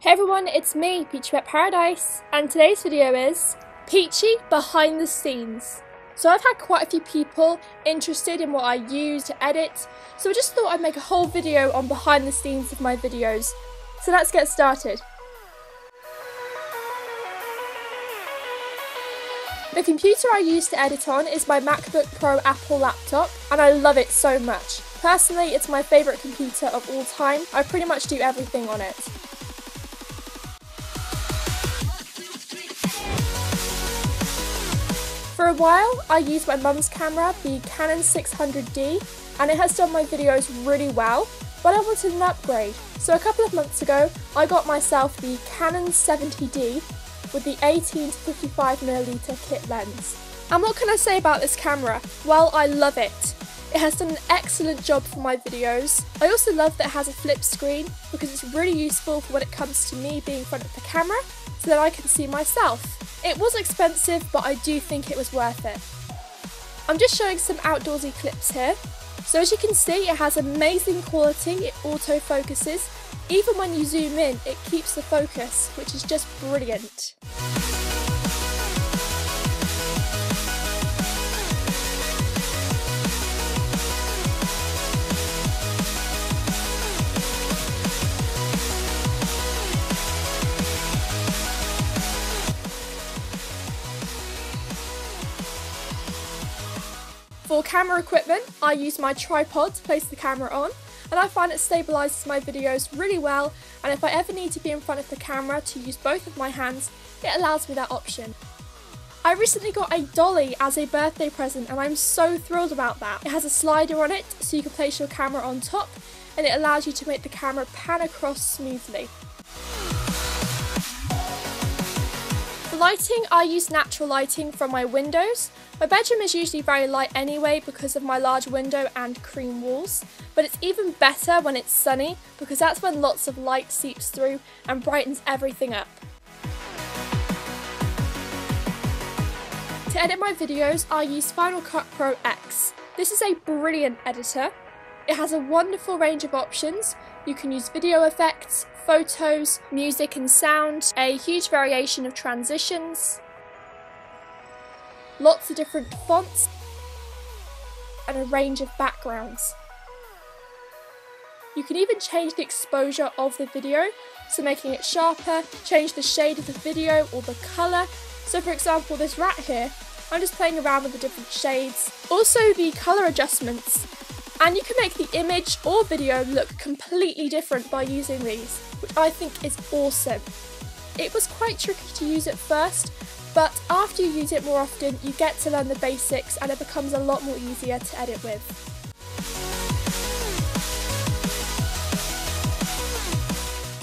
Hey everyone, it's me, Peachy Pet Paradise, and today's video is Peachy Behind the Scenes. So I've had quite a few people interested in what I use to edit, so I just thought I'd make a whole video on behind the scenes of my videos. So let's get started. The computer I use to edit on is my MacBook Pro Apple laptop, and I love it so much. Personally, it's my favourite computer of all time. I pretty much do everything on it. For a while, I used my mum's camera, the Canon 600D, and it has done my videos really well, but I wanted an upgrade. So a couple of months ago, I got myself the Canon 70D with the 18 to 55mm kit lens. And what can I say about this camera? Well, I love it. It has done an excellent job for my videos. I also love that it has a flip screen because it's really useful for when it comes to me being in front of the camera so that I can see myself. It was expensive, but I do think it was worth it. I'm just showing some outdoorsy clips here. So as you can see, it has amazing quality, it auto-focuses. Even when you zoom in, it keeps the focus, which is just brilliant. For camera equipment, I use my tripod to place the camera on, and I find it stabilises my videos really well, and if I ever need to be in front of the camera to use both of my hands, it allows me that option. I recently got a dolly as a birthday present, and I'm so thrilled about that. It has a slider on it so you can place your camera on top, and it allows you to make the camera pan across smoothly. For lighting, I use natural lighting from my windows. My bedroom is usually very light anyway because of my large window and cream walls, but it's even better when it's sunny because that's when lots of light seeps through and brightens everything up. To edit my videos, I use Final Cut Pro X. This is a brilliant editor. It has a wonderful range of options. You can use video effects, photos, music and sound, a huge variation of transitions, lots of different fonts, and a range of backgrounds. You can even change the exposure of the video, so making it sharper, change the shade of the video or the colour. So for example, this rat here, I'm just playing around with the different shades. Also the colour adjustments. And you can make the image or video look completely different by using these, which I think is awesome. It was quite tricky to use at first, but after you use it more often, you get to learn the basics and it becomes a lot more easier to edit with.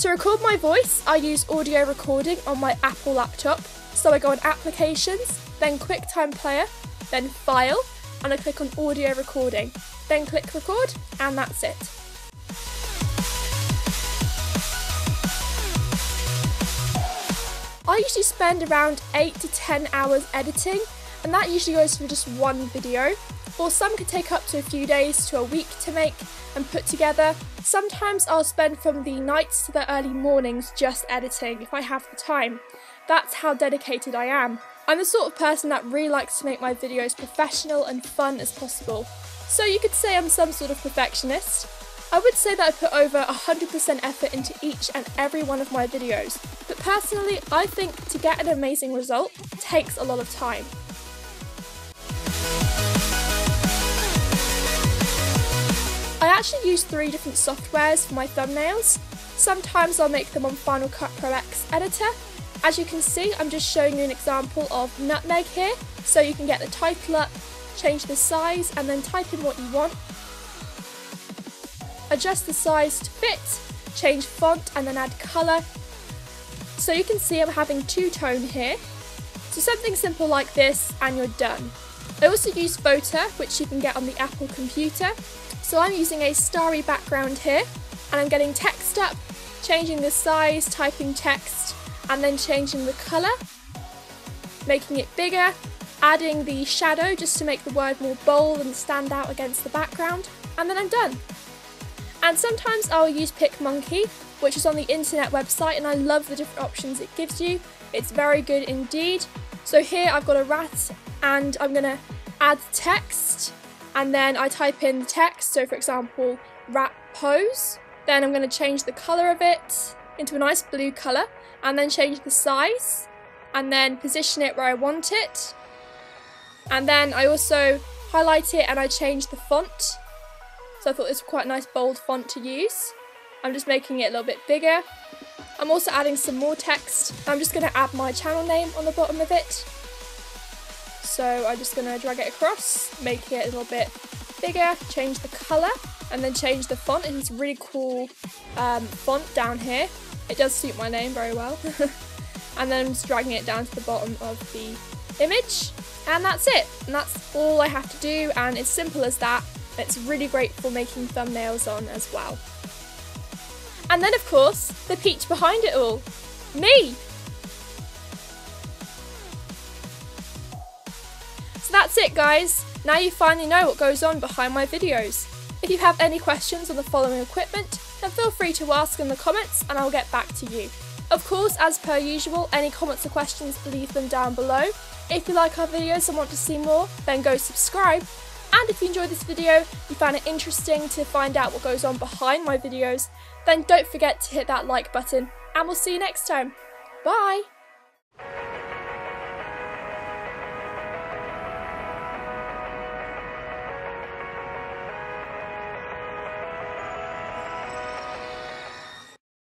To record my voice, I use audio recording on my Apple laptop. So I go on Applications, then QuickTime Player, then File, and I click on Audio Recording. Then click Record, and that's it. I usually spend around 8 to 10 hours editing, and that usually goes for just one video, or some could take up to a few days to a week to make and put together. Sometimes I'll spend from the nights to the early mornings just editing if I have the time. That's how dedicated I am. I'm the sort of person that really likes to make my videos professional and fun as possible. So you could say I'm some sort of perfectionist. I would say that I put over 100% effort into each and every one of my videos, but personally I think to get an amazing result takes a lot of time. I actually use 3 different softwares for my thumbnails. Sometimes I'll make them on Final Cut Pro X editor. As you can see, I'm just showing you an example of Nutmeg here, so you can get the title up, change the size and then type in what you want. Adjust the size to fit, change font and then add colour. So you can see I'm having two-tone here. So something simple like this and you're done. I also use Photo, which you can get on the Apple computer. So I'm using a starry background here and I'm getting text up, changing the size, typing text and then changing the colour, making it bigger, adding the shadow just to make the word more bold and stand out against the background, and then I'm done. And sometimes I'll use PicMonkey, which is on the internet website, and I love the different options it gives you. It's very good indeed. So here I've got a rat and I'm going to add text, and then I type in the text, so for example rat pose. Then I'm going to change the colour of it into a nice blue colour, and then change the size, and then position it where I want it. And then I also highlight it and I change the font. So I thought this was quite a nice bold font to use. I'm just making it a little bit bigger. I'm also adding some more text. I'm just going to add my channel name on the bottom of it. So I'm just going to drag it across, make it a little bit bigger, change the colour, and then change the font. It's a really cool font down here. It does suit my name very well. And then I'm just dragging it down to the bottom of the image. And that's it. And that's all I have to do, and it's simple as that. It's really great for making thumbnails on as well. And then of course, the peach behind it all, me! So that's it guys, now you finally know what goes on behind my videos. If you have any questions on the following equipment, then feel free to ask in the comments and I'll get back to you. Of course, as per usual, any comments or questions, leave them down below. If you like our videos and want to see more, then go subscribe. And if you enjoyed this video, you found it interesting to find out what goes on behind my videos, then don't forget to hit that like button, and we'll see you next time. Bye!